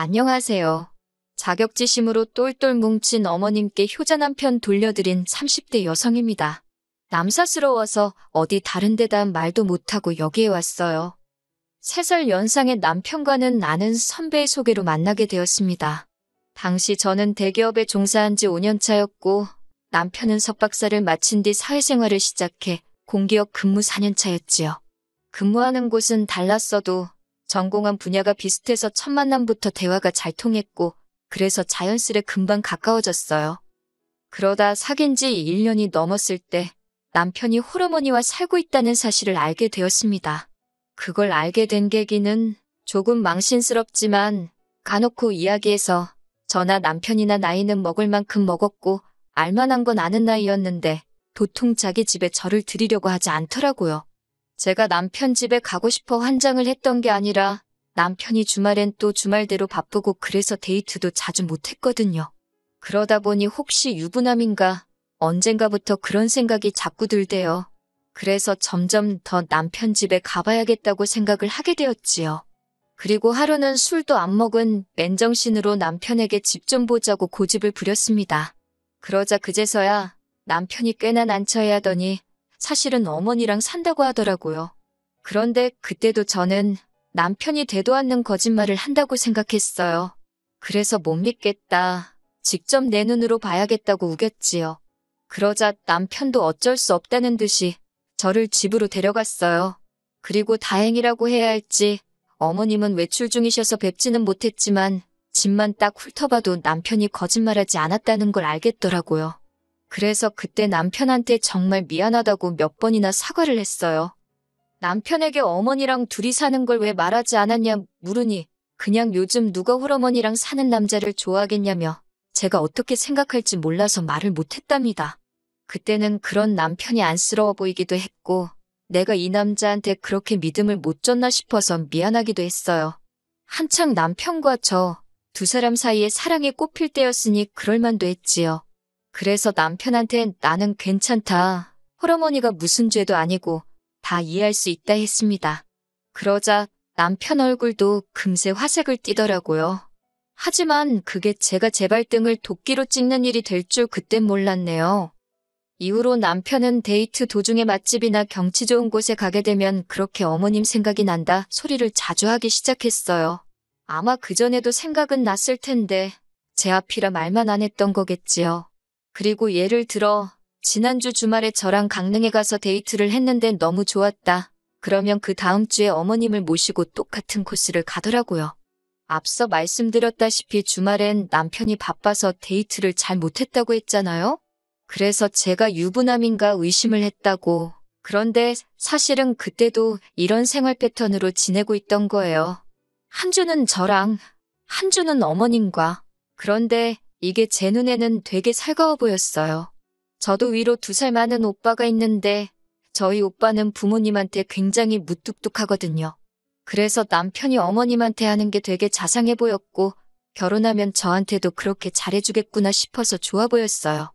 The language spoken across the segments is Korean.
안녕하세요. 자격지심으로 똘똘 뭉친 어머님께 효자 남편 돌려드린 30대 여성입니다. 남사스러워서 어디 다른 데다 말도 못하고 여기에 왔어요. 3살 연상의 남편과는 아는 선배의 소개로 만나게 되었습니다. 당시 저는 대기업에 종사한 지 5년 차였고 남편은 석박사를 마친 뒤 사회생활을 시작해 공기업 근무 4년 차였지요. 근무하는 곳은 달랐어도 전공한 분야가 비슷해서 첫 만남부터 대화가 잘 통했고 그래서 자연스레 금방 가까워졌어요. 그러다 사귄 지 1년이 넘었을 때 남편이 홀어머니와 살고 있다는 사실을 알게 되었습니다. 그걸 알게 된 계기는 조금 망신스럽지만 까놓고 이야기해서 저나 남편이나 나이는 먹을 만큼 먹었고 알만한 건 아는 나이였는데 도통 자기 집에 저를 들이려고 하지 않더라고요. 제가 남편 집에 가고 싶어 환장을 했던 게 아니라 남편이 주말엔 또 주말대로 바쁘고 그래서 데이트도 자주 못했거든요. 그러다 보니 혹시 유부남인가 언젠가부터 그런 생각이 자꾸 들대요. 그래서 점점 더 남편 집에 가봐야겠다고 생각을 하게 되었지요. 그리고 하루는 술도 안 먹은 맨정신으로 남편에게 집 좀 보자고 고집을 부렸습니다. 그러자 그제서야 남편이 꽤나 난처해하더니 사실은 어머니랑 산다고 하더라고요. 그런데 그때도 저는 남편이 되도 않는 거짓말을 한다고 생각했어요. 그래서 못 믿겠다. 직접 내 눈으로 봐야겠다고 우겼지요. 그러자 남편도 어쩔 수 없다는 듯이 저를 집으로 데려갔어요. 그리고 다행이라고 해야 할지 어머님은 외출 중이셔서 뵙지는 못했지만 집만 딱 훑어봐도 남편이 거짓말하지 않았다는 걸 알겠더라고요. 그래서 그때 남편한테 정말 미안하다고 몇 번이나 사과를 했어요. 남편에게 어머니랑 둘이 사는 걸 왜 말하지 않았냐 물으니 그냥 요즘 누가 홀어머니랑 사는 남자를 좋아하겠냐며 제가 어떻게 생각할지 몰라서 말을 못했답니다. 그때는 그런 남편이 안쓰러워 보이기도 했고 내가 이 남자한테 그렇게 믿음을 못 줬나 싶어서 미안하기도 했어요. 한창 남편과 저 두 사람 사이에 사랑이 꽃필 때였으니 그럴만도 했지요. 그래서 남편한테 나는 괜찮다. 홀어머니가 무슨 죄도 아니고 다 이해할 수 있다 했습니다. 그러자 남편 얼굴도 금세 화색을 띠더라고요. 하지만 그게 제가 제 발등을 도끼로 찍는 일이 될 줄 그땐 몰랐네요. 이후로 남편은 데이트 도중에 맛집이나 경치 좋은 곳에 가게 되면 그렇게 어머님 생각이 난다 소리를 자주 하기 시작했어요. 아마 그전에도 생각은 났을 텐데 제 앞이라 말만 안 했던 거겠지요. 그리고 예를 들어 지난주 주말에 저랑 강릉에 가서 데이트를 했는데 너무 좋았다. 그러면 그 다음 주에 어머님을 모시고 똑같은 코스를 가더라고요. 앞서 말씀드렸다시피 주말엔 남편이 바빠서 데이트를 잘 못했다고 했잖아요. 그래서 제가 유부남인가 의심을 했다고. 그런데 사실은 그때도 이런 생활 패턴으로 지내고 있던 거예요. 한 주는 저랑, 한 주는 어머님과. 그런데 이게 제 눈에는 되게 살가워 보였어요. 저도 위로 2살 많은 오빠가 있는데 저희 오빠는 부모님한테 굉장히 무뚝뚝하거든요. 그래서 남편이 어머님한테 하는 게 되게 자상해 보였고 결혼하면 저한테도 그렇게 잘해주겠구나 싶어서 좋아 보였어요.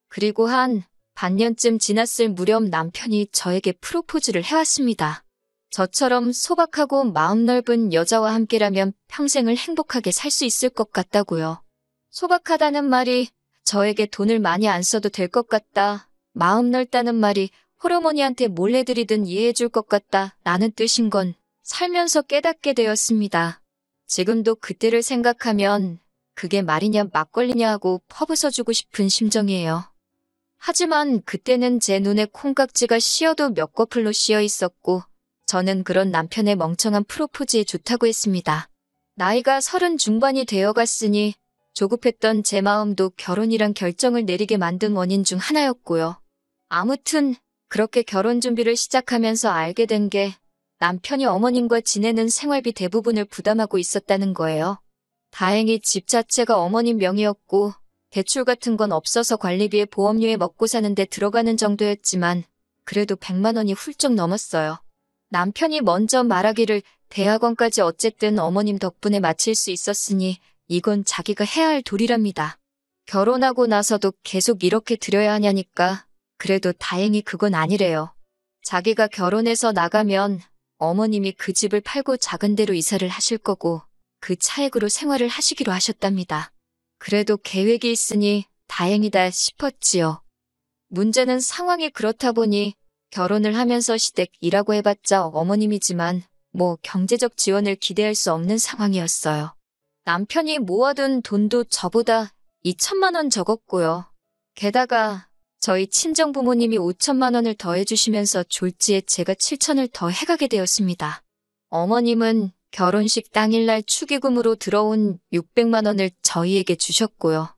그리고 한 반년쯤 지났을 무렵 남편이 저에게 프로포즈를 해왔습니다. 저처럼 소박하고 마음 넓은 여자와 함께라면 평생을 행복하게 살 수 있을 것 같다고요. 소박하다는 말이 저에게 돈을 많이 안 써도 될 것 같다. 마음 넓다는 말이 홀어머니한테 몰래 들이든 이해해줄 것 같다. 라는 뜻인 건 살면서 깨닫게 되었습니다. 지금도 그때를 생각하면 그게 말이냐 막걸리냐 하고 퍼부숴주고 싶은 심정이에요. 하지만 그때는 제 눈에 콩깍지가 씌어도 몇 거풀로 씌어 있었고 저는 그런 남편의 멍청한 프로포즈에 좋다고 했습니다. 나이가 30 중반이 되어갔으니 조급했던 제 마음도 결혼이란 결정을 내리게 만든 원인 중 하나였고요. 아무튼 그렇게 결혼 준비를 시작하면서 알게 된 게 남편이 어머님과 지내는 생활비 대부분을 부담하고 있었다는 거예요. 다행히 집 자체가 어머님 명의였고 대출 같은 건 없어서 관리비에 보험료에 먹고 사는데 들어가는 정도였지만 그래도 100만 원이 훌쩍 넘었어요. 남편이 먼저 말하기를 대학원까지 어쨌든 어머님 덕분에 마칠 수 있었으니 이건 자기가 해야 할 도리랍니다. 결혼하고 나서도 계속 이렇게 드려야 하냐니까 그래도 다행히 그건 아니래요. 자기가 결혼해서 나가면 어머님이 그 집을 팔고 작은 데로 이사를 하실 거고 그 차액으로 생활을 하시기로 하셨답니다. 그래도 계획이 있으니 다행이다 싶었지요. 문제는 상황이 그렇다 보니 결혼을 하면서 시댁 일하고 해봤자 어머님이지만 뭐 경제적 지원을 기대할 수 없는 상황이었어요. 남편이 모아둔 돈도 저보다 2천만 원 적었고요. 게다가 저희 친정 부모님이 5천만 원을 더해주시면서 졸지에 제가 7천을 더 해가게 되었습니다. 어머님은 결혼식 당일날 축의금으로 들어온 600만 원을 저희에게 주셨고요.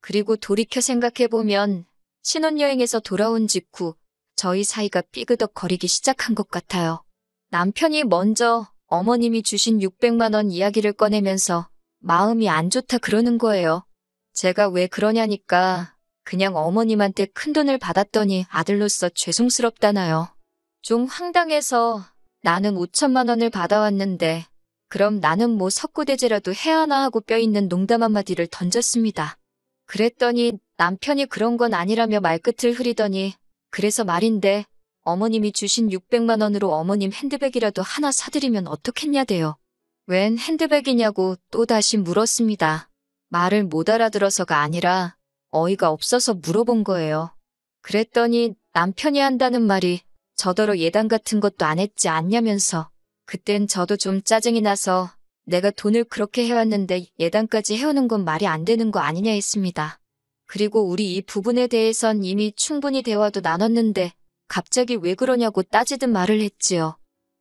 그리고 돌이켜 생각해보면 신혼여행에서 돌아온 직후 저희 사이가 삐그덕거리기 시작한 것 같아요. 남편이 먼저 어머님이 주신 600만 원 이야기를 꺼내면서 마음이 안 좋다 그러는 거예요. 제가 왜 그러냐니까 그냥 어머님한테 큰돈을 받았더니 아들로서 죄송스럽다나요. 좀 황당해서 나는 5천만 원을 받아왔는데 그럼 나는 뭐 석고대죄라도 해야 하나 하고 뼈있는 농담 한마디를 던졌습니다. 그랬더니 남편이 그런 건 아니라며 말끝을 흐리더니 그래서 말인데 어머님이 주신 600만 원으로 어머님 핸드백이라도 하나 사드리면 어떻겠냐대요. 웬 핸드백이냐고 또다시 물었습니다. 말을 못 알아들어서가 아니라 어이가 없어서 물어본 거예요. 그랬더니 남편이 한다는 말이 저더러 예단 같은 것도 안 했지 않냐면서 그땐 저도 좀 짜증이 나서 내가 돈을 그렇게 해왔는데 예단까지 해오는 건 말이 안 되는 거 아니냐 했습니다. 그리고 우리 이 부분에 대해선 이미 충분히 대화도 나눴는데 갑자기 왜 그러냐고 따지듯 말을 했지요.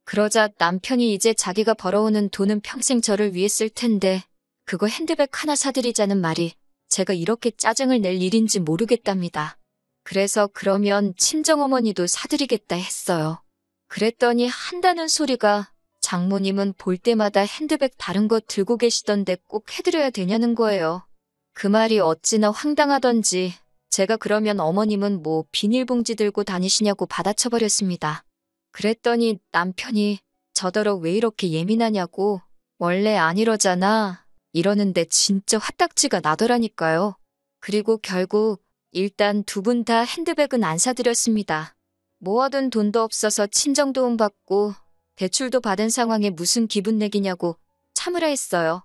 그러자 남편이 이제 자기가 벌어오는 돈은 평생 저를 위해 쓸 텐데 그거 핸드백 하나 사드리자는 말이 제가 이렇게 짜증을 낼 일인지 모르겠답니다. 그래서 그러면 친정어머니도 사드리겠다 했어요. 그랬더니 한다는 소리가 장모님은 볼 때마다 핸드백 다른 거 들고 계시던데 꼭 해드려야 되냐는 거예요. 그 말이 어찌나 황당하던지 제가 그러면 어머님은 뭐 비닐봉지 들고 다니시냐고 받아쳐버렸습니다. 그랬더니 남편이 저더러 왜 이렇게 예민하냐고 원래 안 이러잖아 이러는데 진짜 화딱지가 나더라니까요. 그리고 결국 일단 두 분 다 핸드백은 안 사드렸습니다. 모아둔 돈도 없어서 친정도움 받고 대출도 받은 상황에 무슨 기분 내기냐고 참으라 했어요.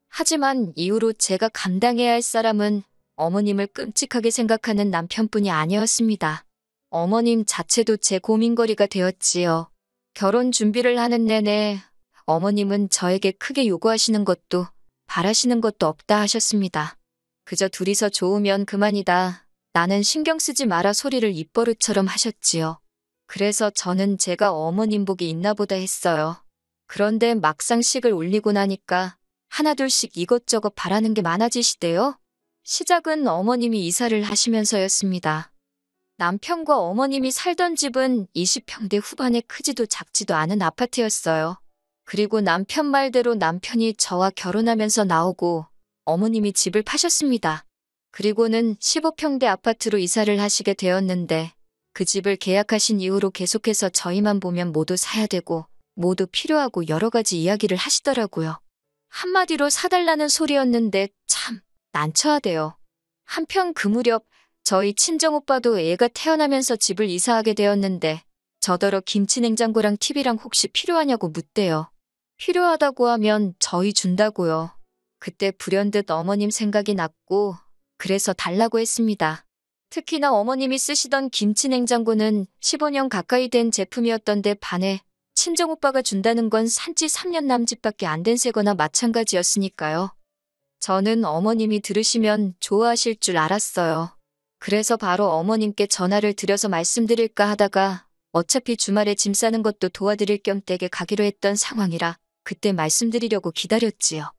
하지만 이후로 제가 감당해야 할 사람은 어머님을 끔찍하게 생각하는 남편뿐이 아니었습니다. 어머님 자체도 제 고민거리가 되었지요. 결혼 준비를 하는 내내 어머님은 저에게 크게 요구하시는 것도 바라시는 것도 없다 하셨습니다. 그저 둘이서 좋으면 그만이다. 나는 신경 쓰지 마라 소리를 입버릇처럼 하셨지요. 그래서 저는 제가 어머님 복이 있나 보다 했어요. 그런데 막상 식을 올리고 나니까 하나둘씩 이것저것 바라는 게 많아지시대요. 시작은 어머님이 이사를 하시면서였습니다. 남편과 어머님이 살던 집은 20평대 후반에 크지도 작지도 않은 아파트였어요. 그리고 남편 말대로 남편이 저와 결혼하면서 나오고 어머님이 집을 파셨습니다. 그리고는 15평대 아파트로 이사를 하시게 되었는데 그 집을 계약하신 이후로 계속해서 저희만 보면 모두 사야 되고 모두 필요하고 여러 가지 이야기를 하시더라고요. 한마디로 사달라는 소리였는데 참 난처하대요. 한편 그 무렵 저희 친정오빠도 애가 태어나면서 집을 이사하게 되었는데 저더러 김치냉장고랑 TV랑 혹시 필요하냐고 묻대요. 필요하다고 하면 저희 준다고요. 그때 불현듯 어머님 생각이 났고 그래서 달라고 했습니다. 특히나 어머님이 쓰시던 김치냉장고는 15년 가까이 된 제품이었던데 반해 친정오빠가 준다는 건 산지 3년 남짓밖에 안 된 새거나 마찬가지였으니까요. 저는 어머님이 들으시면 좋아하실 줄 알았어요. 그래서 바로 어머님께 전화를 드려서 말씀드릴까 하다가 어차피 주말에 짐 싸는 것도 도와드릴 겸 댁에 가기로 했던 상황이라 그때 말씀드리려고 기다렸지요.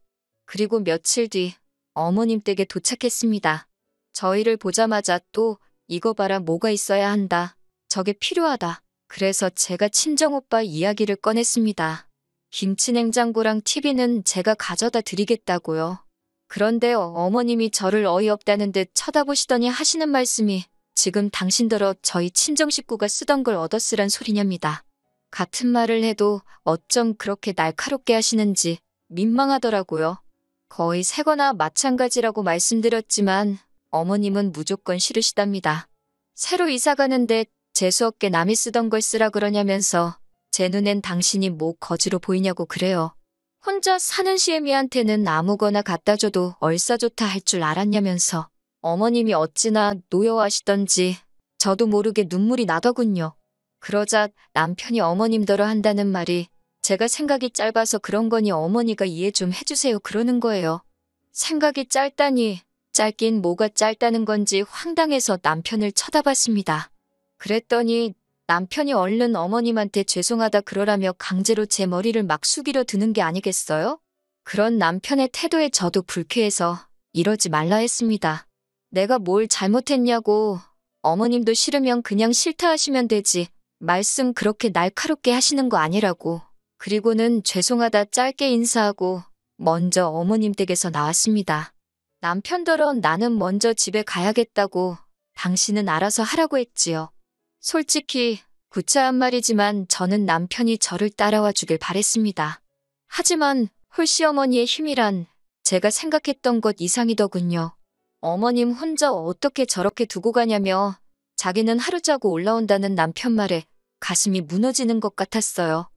그리고 며칠 뒤 어머님 댁에 도착했습니다. 저희를 보자마자 또 이거 봐라 뭐가 있어야 한다. 저게 필요하다. 그래서 제가 친정오빠 이야기를 꺼냈습니다. 김치냉장고랑 TV는 제가 가져다 드리겠다고요. 그런데 어머님이 저를 어이없다는 듯 쳐다보시더니 하시는 말씀이 지금 당신더러 저희 친정 식구가 쓰던 걸 얻어쓰란 소리냐입니다. 같은 말을 해도 어쩜 그렇게 날카롭게 하시는지 민망하더라고요. 거의 새거나 마찬가지라고 말씀드렸지만 어머님은 무조건 싫으시답니다. 새로 이사 가는데 재수없게 남이 쓰던 걸 쓰라 그러냐면서 제 눈엔 당신이 뭐 거지로 보이냐고 그래요. 혼자 사는 시애미한테는 아무거나 갖다 줘도 얼싸좋다 할 줄 알았냐면서 어머님이 어찌나 노여워하시던지 저도 모르게 눈물이 나더군요. 그러자 남편이 어머님더러 한다는 말이 제가 생각이 짧아서 그런 거니 어머니가 이해 좀 해주세요 그러는 거예요. 생각이 짧다니 짧긴 뭐가 짧다는 건지 황당해서 남편을 쳐다봤습니다. 그랬더니 남편이 얼른 어머님한테 죄송하다 그러라며 강제로 제 머리를 막 숙이려 드는 게 아니겠어요? 그런 남편의 태도에 저도 불쾌해서 이러지 말라 했습니다. 내가 뭘 잘못했냐고. 어머님도 싫으면 그냥 싫다 하시면 되지. 말씀 그렇게 날카롭게 하시는 거 아니라고. 그리고는 죄송하다 짧게 인사하고 먼저 어머님 댁에서 나왔습니다. 남편더러 나는 먼저 집에 가야겠다고 당신은 알아서 하라고 했지요. 솔직히 구차한 말이지만 저는 남편이 저를 따라와 주길 바랬습니다. 하지만 홀씨어머니의 힘이란 제가 생각했던 것 이상이더군요. 어머님 혼자 어떻게 저렇게 두고 가냐며 자기는 하루 자고 올라온다는 남편 말에 가슴이 무너지는 것 같았어요.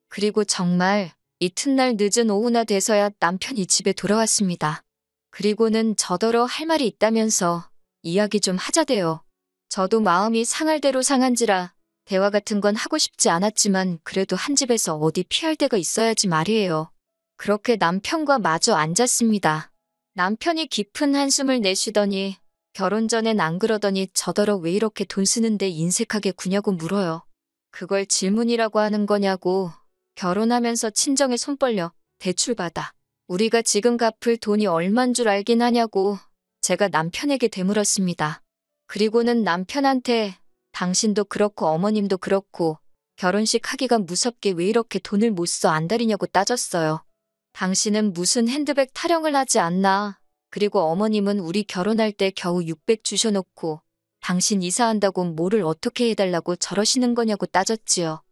그리고 정말 이튿날 늦은 오후나 돼서야 남편이 집에 돌아왔습니다. 그리고는 저더러 할 말이 있다면서 이야기 좀 하자대요. 저도 마음이 상할 대로 상한지라 대화 같은 건 하고 싶지 않았지만 그래도 한 집에서 어디 피할 데가 있어야지 말이에요. 그렇게 남편과 마주 앉았습니다. 남편이 깊은 한숨을 내쉬더니 결혼 전엔 안 그러더니 저더러 왜 이렇게 돈 쓰는데 인색하게 구냐고 물어요. 그걸 질문이라고 하는 거냐고. 결혼하면서 친정에 손 벌려 대출 받아. 우리가 지금 갚을 돈이 얼만 줄 알긴 하냐고 제가 남편에게 되물었습니다. 그리고는 남편한테 당신도 그렇고 어머님도 그렇고 결혼식 하기가 무섭게 왜 이렇게 돈을 못 써 안달이냐고 따졌어요. 당신은 무슨 핸드백 타령을 하지 않나. 그리고 어머님은 우리 결혼할 때 겨우 600 주셔놓고 당신 이사한다고 뭐를 어떻게 해달라고 저러시는 거냐고 따졌지요.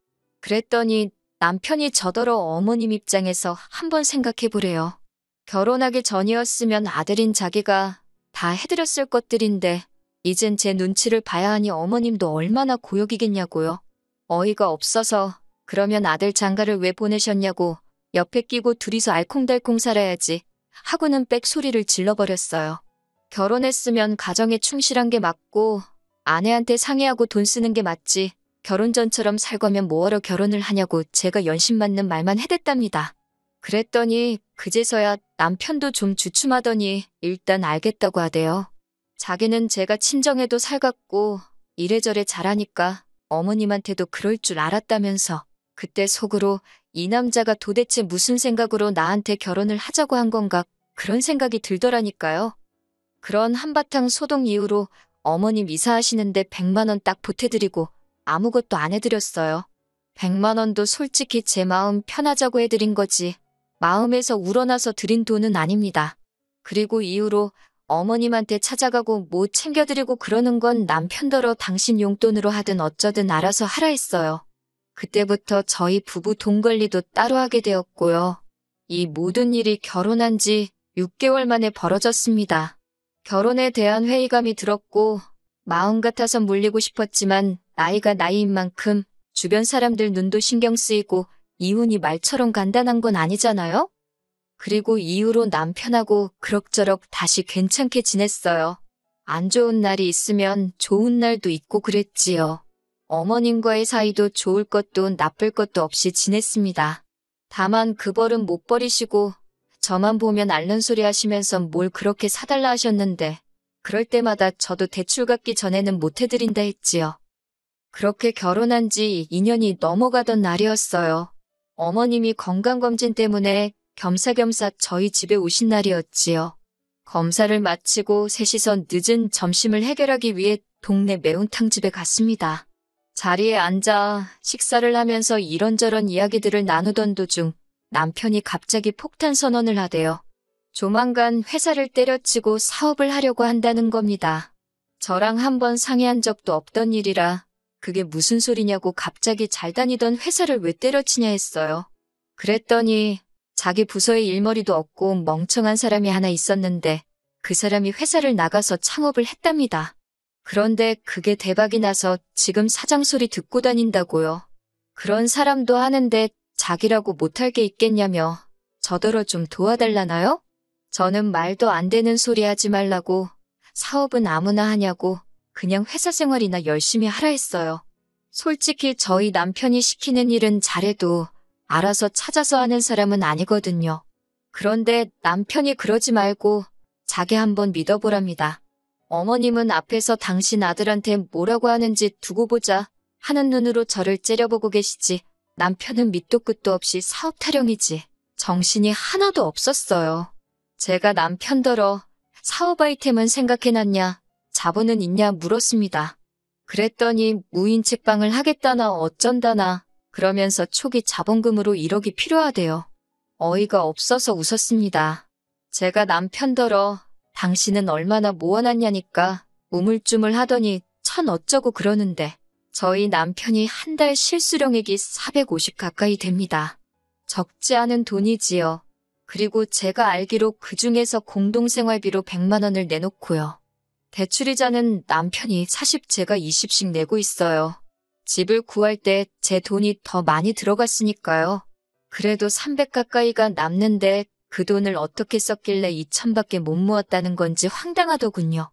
그랬더니 남편이 저더러 어머님 입장에서 한번 생각해보래요. 결혼하기 전이었으면 아들인 자기가 다 해드렸을 것들인데 이젠 제 눈치를 봐야 하니 어머님도 얼마나 고역이겠냐고요. 어이가 없어서 그러면 아들 장가를 왜 보내셨냐고 옆에 끼고 둘이서 알콩달콩 살아야지 하고는 빽소리를 질러버렸어요. 결혼했으면 가정에 충실한 게 맞고 아내한테 상의하고 돈 쓰는 게 맞지 결혼 전처럼 살 거면 뭐하러 결혼을 하냐고 제가 연신 맞는 말만 해댔답니다. 그랬더니 그제서야 남편도 좀 주춤하더니 일단 알겠다고 하대요. 자기는 제가 친정에도 살갑고 이래저래 잘하니까 어머님한테도 그럴 줄 알았다면서 그때 속으로 이 남자가 도대체 무슨 생각으로 나한테 결혼을 하자고 한 건가 그런 생각이 들더라니까요. 그런 한바탕 소동 이후로 어머님 이사하시는데 100만 원 딱 보태드리고 아무것도 안 해드렸어요. 100만 원도 솔직히 제 마음 편하자고 해드린 거지 마음에서 우러나서 드린 돈은 아닙니다. 그리고 이후로 어머님한테 찾아가고 뭐 챙겨드리고 그러는 건 남편더러 당신 용돈으로 하든 어쩌든 알아서 하라 했어요. 그때부터 저희 부부 돈 관리도 따로 하게 되었고요. 이 모든 일이 결혼한 지 6개월 만에 벌어졌습니다. 결혼에 대한 회의감이 들었고 마음 같아서 물리고 싶었지만 나이가 나이인 만큼 주변 사람들 눈도 신경 쓰이고 이혼이 말처럼 간단한 건 아니잖아요? 그리고 이후로 남편하고 그럭저럭 다시 괜찮게 지냈어요. 안 좋은 날이 있으면 좋은 날도 있고 그랬지요. 어머님과의 사이도 좋을 것도 나쁠 것도 없이 지냈습니다. 다만 그 벌은 못 버리시고 저만 보면 앓는 소리 하시면서 뭘 그렇게 사달라 하셨는데 그럴 때마다 저도 대출 갚기 전에는 못 해드린다 했지요. 그렇게 결혼한 지 2년이 넘어가던 날이었어요. 어머님이 건강검진 때문에 겸사겸사 저희 집에 오신 날이었지요. 검사를 마치고 셋이서 늦은 점심을 해결하기 위해 동네 매운탕집에 갔습니다. 자리에 앉아 식사를 하면서 이런저런 이야기들을 나누던 도중 남편이 갑자기 폭탄 선언을 하대요. 조만간 회사를 때려치고 사업을 하려고 한다는 겁니다. 저랑 한번 상의한 적도 없던 일이라 그게 무슨 소리냐고 갑자기 잘 다니던 회사를 왜 때려치냐 했어요. 그랬더니 자기 부서에 일머리도 없고 멍청한 사람이 하나 있었는데 그 사람이 회사를 나가서 창업을 했답니다. 그런데 그게 대박이 나서 지금 사장 소리 듣고 다닌다고요. 그런 사람도 하는데 자기라고 못할 게 있겠냐며 저더러 좀 도와달라나요? 저는 말도 안 되는 소리 하지 말라고, 사업은 아무나 하냐고, 그냥 회사 생활이나 열심히 하라 했어요. 솔직히 저희 남편이 시키는 일은 잘해도 알아서 찾아서 하는 사람은 아니거든요. 그런데 남편이 그러지 말고 자기 한번 믿어보랍니다. 어머님은 앞에서 당신 아들한테 뭐라고 하는지 두고 보자 하는 눈으로 저를 째려보고 계시지, 남편은 밑도 끝도 없이 사업 타령이지 정신이 하나도 없었어요. 제가 남편더러 사업 아이템은 생각해놨냐, 자본은 있냐 물었습니다. 그랬더니 무인 책방을 하겠다나 어쩐다나 그러면서 초기 자본금으로 1억이 필요하대요. 어이가 없어서 웃었습니다. 제가 남편더러 당신은 얼마나 모아놨냐니까 우물쭈물 하더니 천 어쩌고 그러는데, 저희 남편이 한 달 실수령액이 450 가까이 됩니다. 적지 않은 돈이지요. 그리고 제가 알기로 그중에서 공동생활비로 100만 원을 내놓고요. 대출이자는 남편이 40, 제가 20씩 내고 있어요. 집을 구할 때 제 돈이 더 많이 들어갔으니까요. 그래도 300 가까이가 남는데 그 돈을 어떻게 썼길래 2천밖에 못 모았다는 건지 황당하더군요.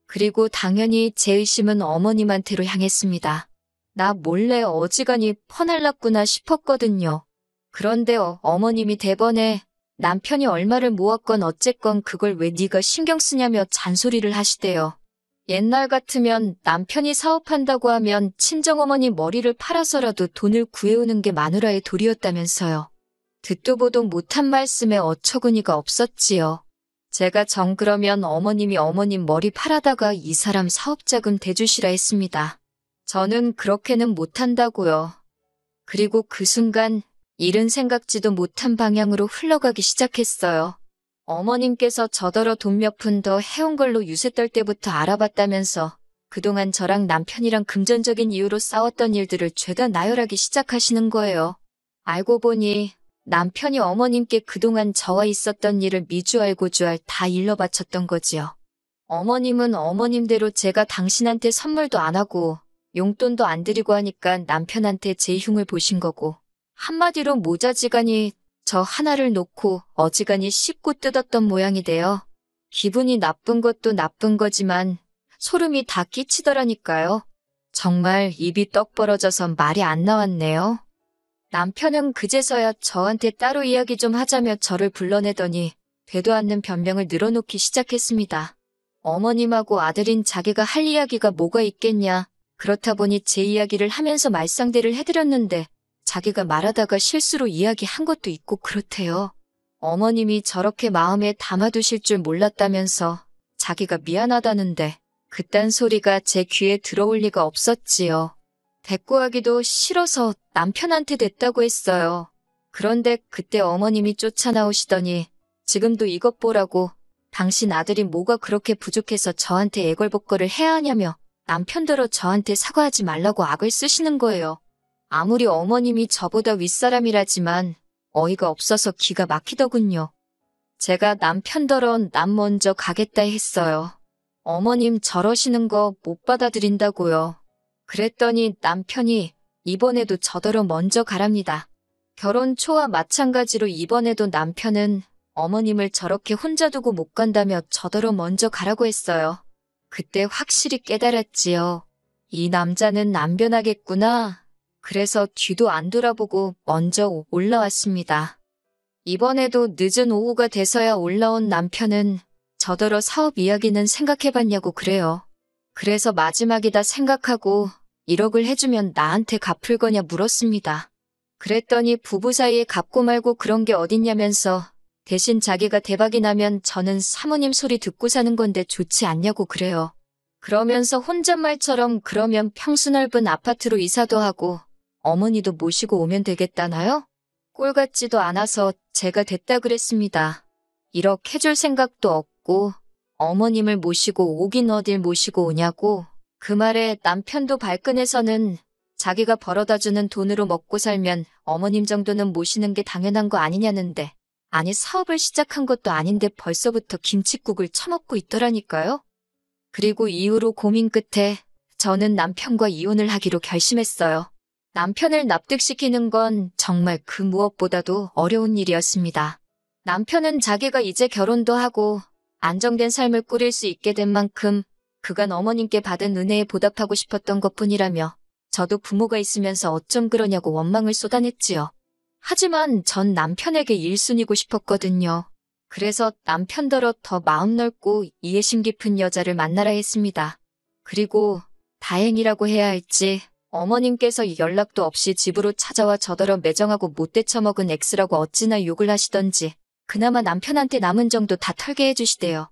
그리고 당연히 제 의심은 어머님한테로 향했습니다. 나 몰래 어지간히 퍼날랐구나 싶었거든요. 그런데 어머님이 대번에 남편이 얼마를 모았건 어쨌건 그걸 왜 네가 신경 쓰냐며 잔소리를 하시대요. 옛날 같으면 남편이 사업한다고 하면 친정어머니 머리를 팔아서라도 돈을 구해오는 게 마누라의 도리였다면서요. 듣도 보도 못한 말씀에 어처구니가 없었지요. 제가 정 그러면 어머님이 어머님 머리 팔아다가 이 사람 사업자금 대주시라 했습니다. 저는 그렇게는 못한다고요. 그리고 그 순간 일은 생각지도 못한 방향으로 흘러가기 시작했어요. 어머님께서 저더러 돈 몇 푼 더 해온 걸로 유세 떨 때부터 알아봤다면서 그동안 저랑 남편이랑 금전적인 이유로 싸웠던 일들을 죄다 나열하기 시작하시는 거예요. 알고 보니 남편이 어머님께 그동안 저와 있었던 일을 미주알고주알 다 일러 바쳤던 거지요. 어머님은 어머님대로 제가 당신한테 선물도 안 하고 용돈도 안 드리고 하니까 남편한테 제 흉을 보신 거고, 한마디로 모자지간이 저 하나를 놓고 어지간히 씹고 뜯었던 모양이 돼요. 기분이 나쁜 것도 나쁜 거지만 소름이 다 끼치더라니까요. 정말 입이 떡 벌어져서 말이 안 나왔네요. 남편은 그제서야 저한테 따로 이야기 좀 하자며 저를 불러내더니 되도 않는 변명을 늘어놓기 시작했습니다. 어머님하고 아들인 자기가 할 이야기가 뭐가 있겠냐. 그렇다 보니 제 이야기를 하면서 말상대를 해드렸는데 자기가 말하다가 실수로 이야기한 것도 있고 그렇대요. 어머님이 저렇게 마음에 담아두실 줄 몰랐다면서 자기가 미안하다는데 그딴 소리가 제 귀에 들어올 리가 없었지요. 대꾸하기도 싫어서 남편한테 됐다고 했어요. 그런데 그때 어머님이 쫓아나오시더니 지금도 이것 보라고, 당신 아들이 뭐가 그렇게 부족해서 저한테 애걸복걸을 해야 하냐며 남편더러 저한테 사과하지 말라고 악을 쓰시는 거예요. 아무리 어머님이 저보다 윗사람이라지만 어이가 없어서 기가 막히더군요. 제가 남편더러 남 먼저 가겠다 했어요. 어머님 저러시는 거 못 받아들인다고요. 그랬더니 남편이 이번에도 저더러 먼저 가랍니다. 결혼 초와 마찬가지로 이번에도 남편은 어머님을 저렇게 혼자 두고 못 간다며 저더러 먼저 가라고 했어요. 그때 확실히 깨달았지요. 이 남자는 안 변하겠구나. 그래서 뒤도 안 돌아보고 먼저 올라왔습니다. 이번에도 늦은 오후가 돼서야 올라온 남편은 저더러 사업 이야기는 생각해봤냐고 그래요. 그래서 마지막이다 생각하고 1억을 해주면 나한테 갚을 거냐 물었습니다. 그랬더니 부부 사이에 갚고 말고 그런 게 어딨냐면서 대신 자기가 대박이 나면 저는 사모님 소리 듣고 사는 건데 좋지 않냐고 그래요. 그러면서 혼잣말처럼 그러면 평수 넓은 아파트로 이사도 하고 어머니도 모시고 오면 되겠다나요? 꼴 같지도 않아서 제가 됐다 그랬습니다. 1억 해줄 생각도 없고 어머님을 모시고 오긴 어딜 모시고 오냐고. 그 말에 남편도 발끈해서는 자기가 벌어다주는 돈으로 먹고 살면 어머님 정도는 모시는 게 당연한 거 아니냐는데, 아니 사업을 시작한 것도 아닌데 벌써부터 김칫국을 처먹고 있더라니까요. 그리고 이후로 고민 끝에 저는 남편과 이혼을 하기로 결심했어요. 남편을 납득시키는 건 정말 그 무엇보다도 어려운 일이었습니다. 남편은 자기가 이제 결혼도 하고 안정된 삶을 꾸릴 수 있게 된 만큼 그간 어머님께 받은 은혜에 보답하고 싶었던 것뿐이라며 저도 부모가 있으면서 어쩜 그러냐고 원망을 쏟아냈지요. 하지만 전 남편에게 일순이고 싶었거든요. 그래서 남편더러 더 마음 넓고 이해심 깊은 여자를 만나라 했습니다. 그리고 다행이라고 해야 할지 어머님께서 연락도 없이 집으로 찾아와 저더러 매정하고 못돼 처먹은 X라고 어찌나 욕을 하시던지 그나마 남편한테 남은 정도 다 털게 해주시대요.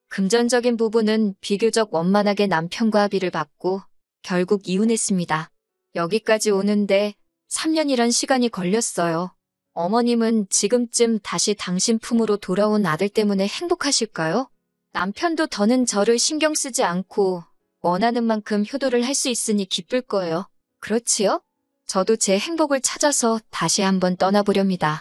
금전적인 부분은 비교적 원만하게 남편과 합의를 받고 결국 이혼했습니다. 여기까지 오는데 3년이란 시간이 걸렸어요. 어머님은 지금쯤 다시 당신 품으로 돌아온 아들 때문에 행복하실까요? 남편도 더는 저를 신경 쓰지 않고 원하는 만큼 효도를 할 수 있으니 기쁠 거예요. 그렇지요? 저도 제 행복을 찾아서 다시 한번 떠나보렵니다.